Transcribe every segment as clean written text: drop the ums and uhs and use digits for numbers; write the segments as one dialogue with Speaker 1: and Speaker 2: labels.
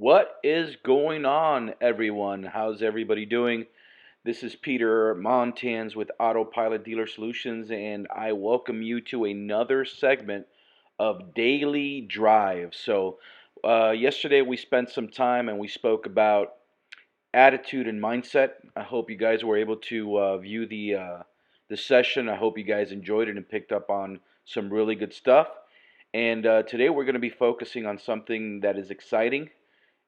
Speaker 1: What is going on, everyone? How's everybody doing? This is Peter Montans with Autopilot Dealer Solutions, and I welcome you to another segment of Daily Drive. Yesterday we spent some time and we spoke about attitude and mindset. I hope you guys were able to view the session. I hope you guys enjoyed it and picked up on some really good stuff. And today we're going to be focusing on something that is exciting,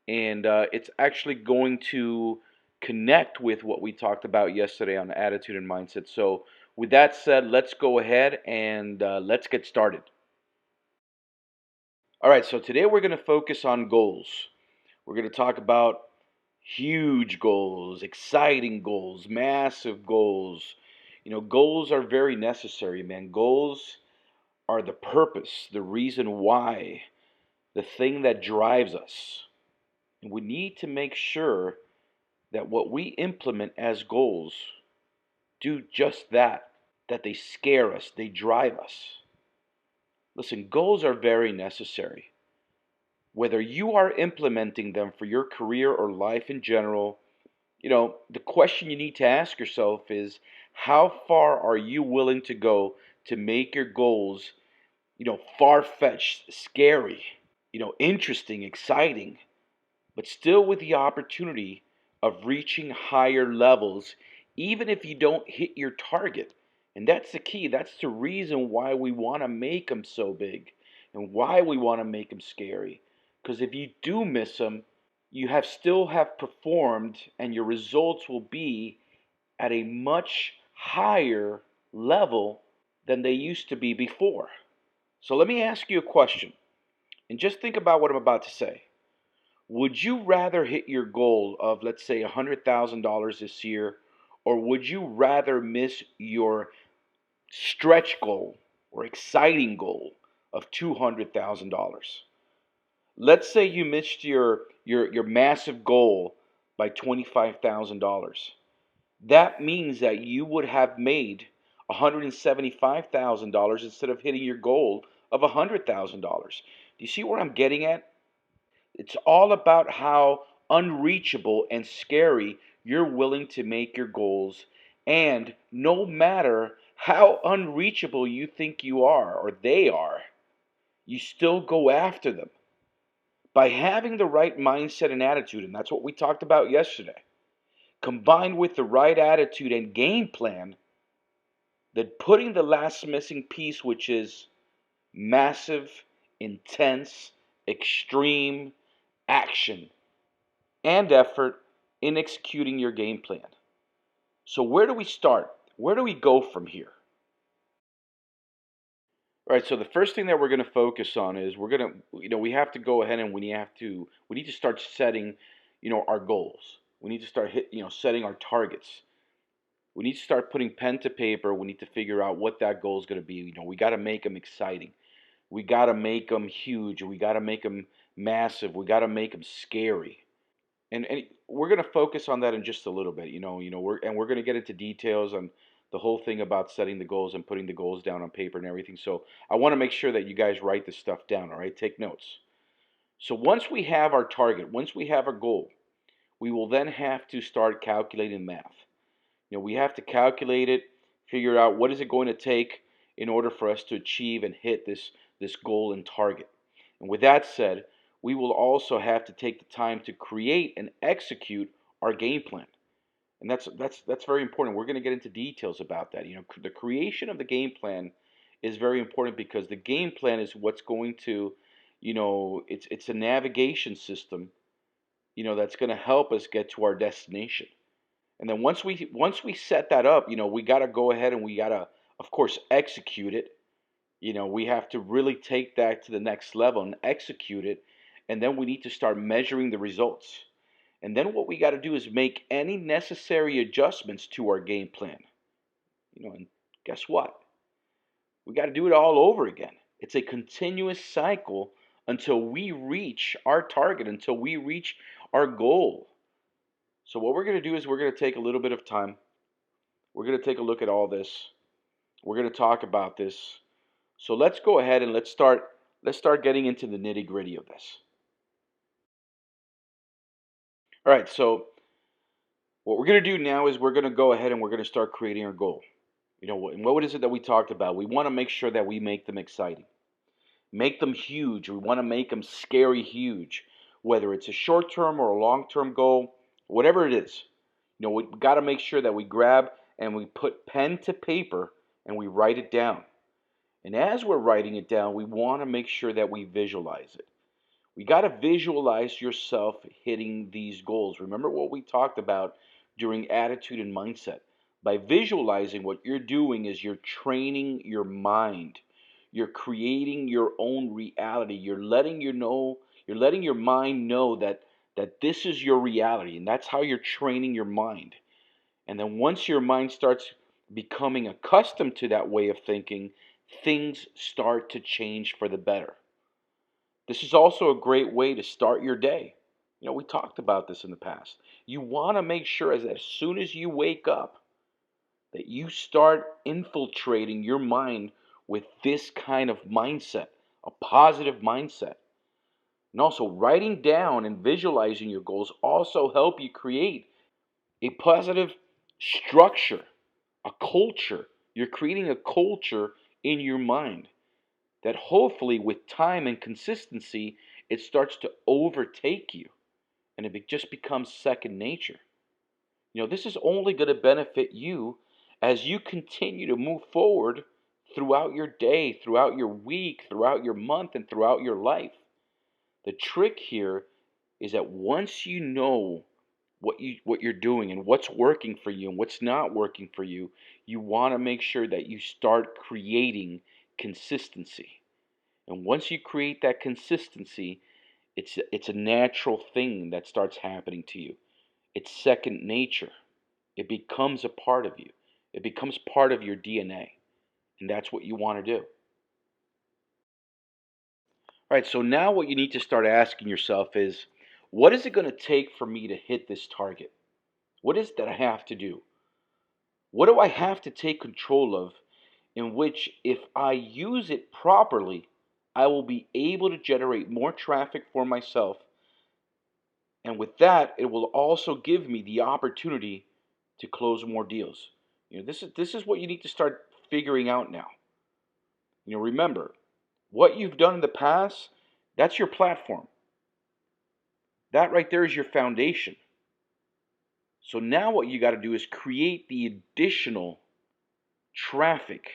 Speaker 1: and it's actually going to connect with what we talked about yesterday on attitude and mindset. So, with that said, let's go ahead and let's get started. All right, so today we're going to focus on goals. We're going to talk about huge goals, exciting goals, massive goals. Goals are very necessary, man. Goals are the purpose, the reason why, the thing that drives us. And we need to make sure that what we implement as goals do just that, that they scare us, they drive us. Listen, goals are very necessary. Whether you are implementing them for your career or life in general, the question you need to ask yourself is how far are you willing to go to make your goals, far-fetched, scary, interesting, exciting, but still with the opportunity of reaching higher levels, even if you don't hit your target. And that's the key. That's the reason why we want to make them so big and why we want to make them scary. Because if you do miss them, you have still have performed and your results will be at a much higher level than they used to be before. So let me ask you a question and just think about what I'm about to say. Would you rather hit your goal of, let's say, $100,000 this year, or would you rather miss your stretch goal or exciting goal of $200,000? Let's say you missed your massive goal by $25,000. That means that you would have made $175,000 instead of hitting your goal of $100,000. Do you see where I'm getting at? It's all about how unreachable and scary you're willing to make your goals. And no matter how unreachable you think you are or they are, you still go after them. By having the right mindset and attitude, and that's what we talked about yesterday, combined with the right attitude and game plan, that putting the last missing piece, which is massive, intense, extreme action and effort in executing your game plan. So where do we start? Where do we go from here? All right, so the first thing that we're going to focus on is we have to go ahead and we need to start setting, our goals. We need to start setting our targets. We need to start putting pen to paper. We need to figure out what that goal is going to be. We got to make them exciting. We got to make them huge. We got to make them massive. We got to make them scary. And we're going to focus on that in just a little bit. We're going to get into details on the whole thing about setting the goals and putting the goals down on paper and everything. So I want to make sure that you guys write this stuff down. All right, take notes. So once we have our target, once we have our goal, we will then have to start calculating math. We have to calculate it, figure out what is it going to take in order for us to achieve and hit this goal and target. And with that said, we will also have to take the time to create and execute our game plan. And that's very important. We're going to get into details about that. The creation of the game plan is very important because the game plan is what's going to, it's a navigation system, that's going to help us get to our destination. And then once we set that up, we got to go ahead and we got to, of course, execute it. We have to really take that to the next level and execute it. And then we need to start measuring the results. And then what we got to do is make any necessary adjustments to our game plan. And guess what? We got to do it all over again. It's a continuous cycle until we reach our target, until we reach our goal. So what we're going to do is we're going to take a little bit of time. We're going to take a look at all this. We're going to talk about this. So let's go ahead and let's start getting into the nitty-gritty of this. All right, so what we're going to do now is we're going to go ahead and we're going to start creating our goal. And what is it that we talked about? We want to make sure that we make them exciting, make them huge. We want to make them scary huge, whether it's a short term or a long term goal, whatever it is. We've got to make sure that we grab and we put pen to paper and we write it down. And as we're writing it down, we want to make sure that we visualize it. We got to visualize yourself hitting these goals. Remember what we talked about during attitude and mindset. By visualizing, what you're doing is you're training your mind. You're creating your own reality. You're letting your mind know that this is your reality, and that's how you're training your mind. And then once your mind starts becoming accustomed to that way of thinking, things start to change for the better. This is also a great way to start your day. We talked about this in the past. You want to make sure as soon as you wake up that you start infiltrating your mind with this kind of mindset, a positive mindset. And also writing down and visualizing your goals also help you create a positive structure, a culture. You're creating a culture in your mind that hopefully with time and consistency, it starts to overtake you and it just becomes second nature. This is only going to benefit you as you continue to move forward throughout your day, throughout your week, throughout your month, and throughout your life. The trick here is that once you know what you're doing and what's working for you and what's not working for you, you want to make sure that you start creating consistency. And once you create that consistency, it's a natural thing that starts happening to you. It's second nature. It becomes a part of you. It becomes part of your DNA. And that's what you want to do. All right, so now what you need to start asking yourself is, what is it going to take for me to hit this target? What is it that I have to do? What do I have to take control of in which, if I use it properly, I will be able to generate more traffic for myself. And with that, it will also give me the opportunity to close more deals. This is what you need to start figuring out now. Remember, what you've done in the past, that's your platform. That right there is your foundation. So now what you got to do is create the additional traffic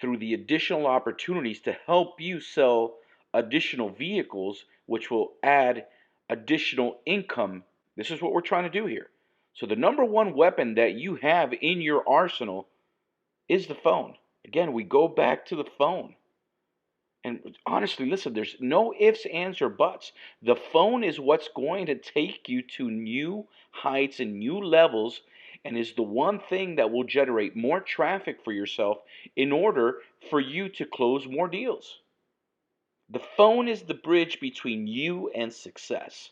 Speaker 1: through the additional opportunities to help you sell additional vehicles, which will add additional income. This is what we're trying to do here. So, the number one weapon that you have in your arsenal is the phone. Again, we go back to the phone. And honestly, listen, there's no ifs, ands, or buts. The phone is what's going to take you to new heights and new levels, and is the one thing that will generate more traffic for yourself in order for you to close more deals. The phone is the bridge between you and success.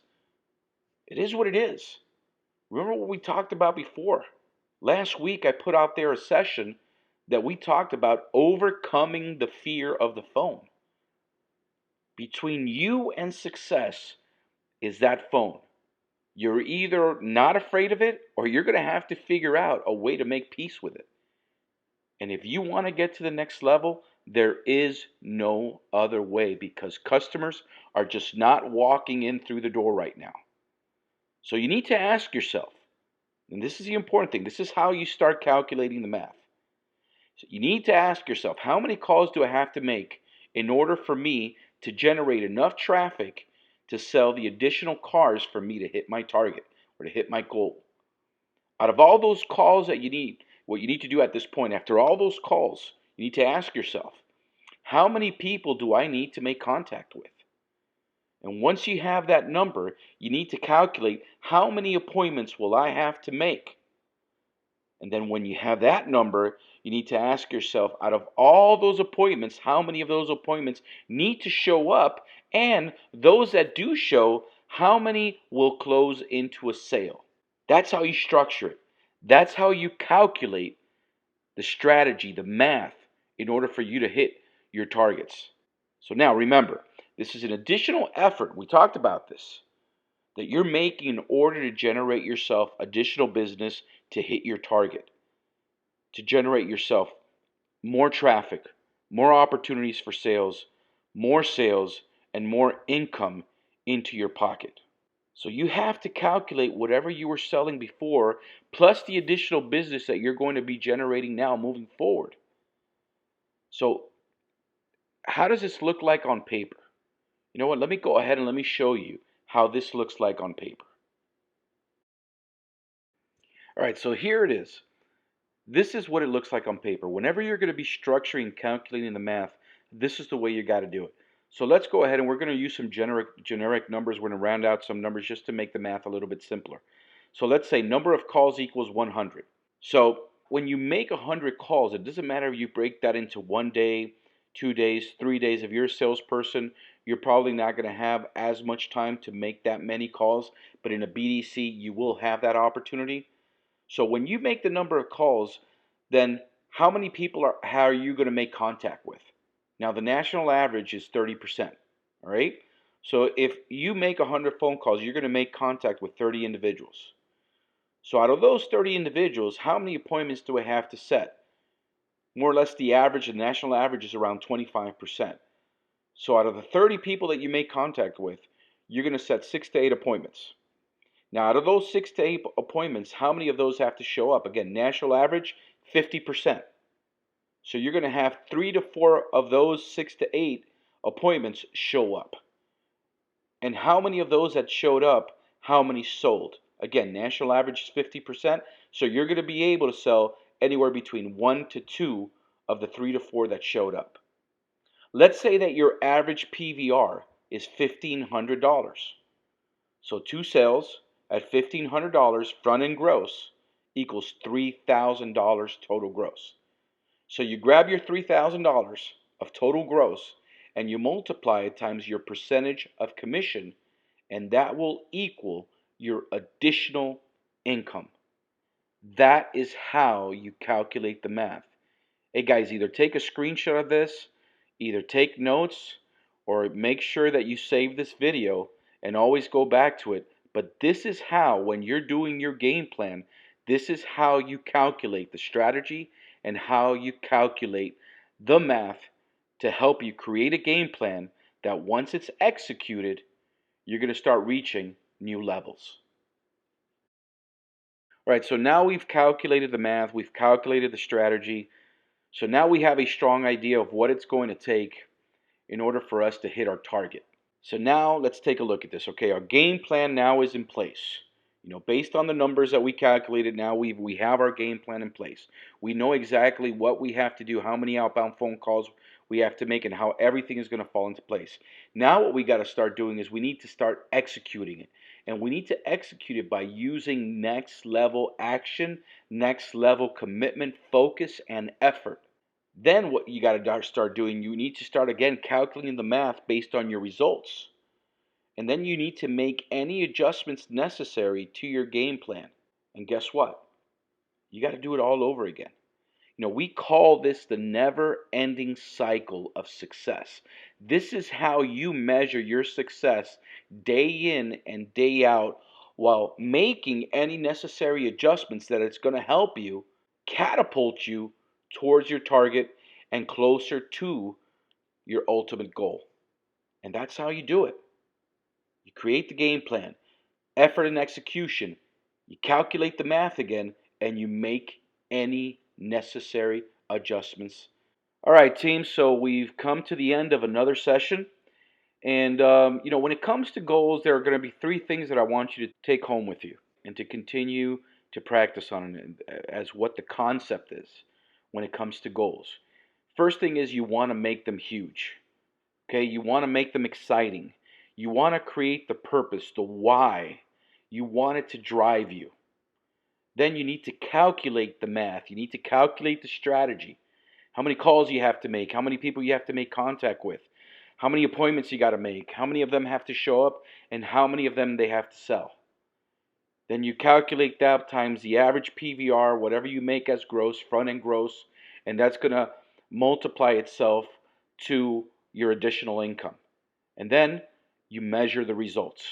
Speaker 1: It is what it is. Remember what we talked about before. Last week, I put out there a session that we talked about overcoming the fear of the phone. Between you and success is that phone. You're either not afraid of it or you're going to have to figure out a way to make peace with it. And if you want to get to the next level, there is no other way because customers are just not walking in through the door right now. So you need to ask yourself, and this is the important thing, this is how you start calculating the math. So you need to ask yourself, how many calls do I have to make in order for me to generate enough traffic to sell the additional cars for me to hit my target or to hit my goal? Out of all those calls that you need, what you need to do at this point, after all those calls, you need to ask yourself, how many people do I need to make contact with? And once you have that number, you need to calculate how many appointments will I have to make. And then when you have that number, you need to ask yourself, out of all those appointments, how many of those appointments need to show up? And those that do show, how many will close into a sale? That's how you structure it. That's how you calculate the strategy, the math, in order for you to hit your targets. So now remember, this is an additional effort. We talked about this. that you're making in order to generate yourself additional business to hit your target, to generate yourself more traffic, more opportunities for sales, and more income into your pocket. So you have to calculate whatever you were selling before plus the additional business that you're going to be generating now moving forward. So how does this look like on paper? You know what? Let me go ahead and let me show you how this looks like on paper. All right, so here it is. This is what it looks like on paper. Whenever you're going to be structuring and calculating the math, this is the way you got to do it. So let's go ahead and we're going to use some generic numbers. We're going to round out some numbers just to make the math a little bit simpler. So let's say number of calls equals 100. So when you make 100 calls, it doesn't matter if you break that into 1 day, 2 days, 3 days. If you're a salesperson, you're probably not going to have as much time to make that many calls. But in a BDC, you will have that opportunity. So when you make the number of calls, then how many people how are you going to make contact with? Now the national average is 30%. All right. So if you make 100 phone calls, you're going to make contact with 30 individuals. So out of those 30 individuals, how many appointments do I have to set? More or less the average, the national average is around 25%. So out of the 30 people that you make contact with, you're going to set 6 to 8 appointments. Now, out of those 6 to 8 appointments, how many of those have to show up? Again, national average, 50%. So you're going to have 3 to 4 of those 6 to 8 appointments show up. And how many of those that showed up, how many sold? Again, national average is 50%. So you're going to be able to sell anywhere between 1 to 2 of the 3 to 4 that showed up. Let's say that your average PVR is $1,500. So 2 sales at $1,500 front end gross equals $3,000 total gross. So you grab your $3,000 of total gross and you multiply it times your percentage of commission, and that will equal your additional income. That is how you calculate the math. Hey guys, either take a screenshot of this, either take notes, or make sure that you save this video and always go back to it. But this is how, when you're doing your game plan, this is how you calculate the strategy and how you calculate the math to help you create a game plan that once it's executed, you're going to start reaching new levels. All right, so now we've calculated the math, we've calculated the strategy. So now we have a strong idea of what it's going to take in order for us to hit our target. So now let's take a look at this. Okay, our game plan now is in place. Based on the numbers that we calculated, now we have our game plan in place. We know exactly what we have to do, how many outbound phone calls we have to make, and how everything is going to fall into place. Now what we got to start doing is we need to start executing it. And we need to execute it by using next level action, next level commitment, focus, and effort. Then what you got to start doing, you need to start again calculating the math based on your results. And then you need to make any adjustments necessary to your game plan. And guess what? You got to do it all over again. We call this the never-ending cycle of success. This is how you measure your success day in and day out while making any necessary adjustments that it's going to help you catapult you towards your target and closer to your ultimate goal. And that's how you do it. You create the game plan, effort and execution. You calculate the math again, and you make any necessary adjustments. All right, team. So we've come to the end of another session. And, when it comes to goals, there are going to be 3 things that I want you to take home with you and to continue to practice on as what the concept is when it comes to goals. First thing is you want to make them huge. Okay, you want to make them exciting. You want to create the purpose, the why. You want it to drive you. Then you need to calculate the math. You need to calculate the strategy. How many calls you have to make, how many people you have to make contact with, how many appointments you got to make, how many of them have to show up, and how many of them they have to sell. Then you calculate that times the average PVR, whatever you make as gross, front end gross, and that's going to multiply itself to your additional income. And then you measure the results.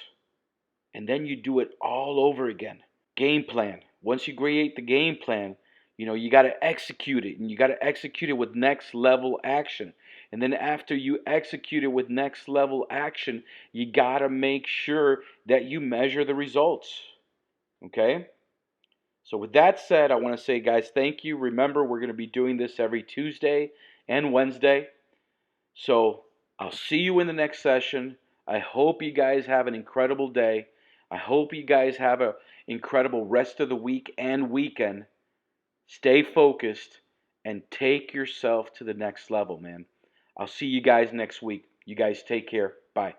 Speaker 1: And then you do it all over again. Game plan. Once you create the game plan, you got to execute it, and you got to execute it with next level action. And then after you execute it with next level action, you got to make sure that you measure the results. Okay? So with that said, I want to say, guys, thank you. Remember, we're going to be doing this every Tuesday and Wednesday. So I'll see you in the next session. I hope you guys have an incredible day. I hope you guys have an incredible rest of the week and weekend. Stay focused and take yourself to the next level, man. I'll see you guys next week. You guys take care. Bye.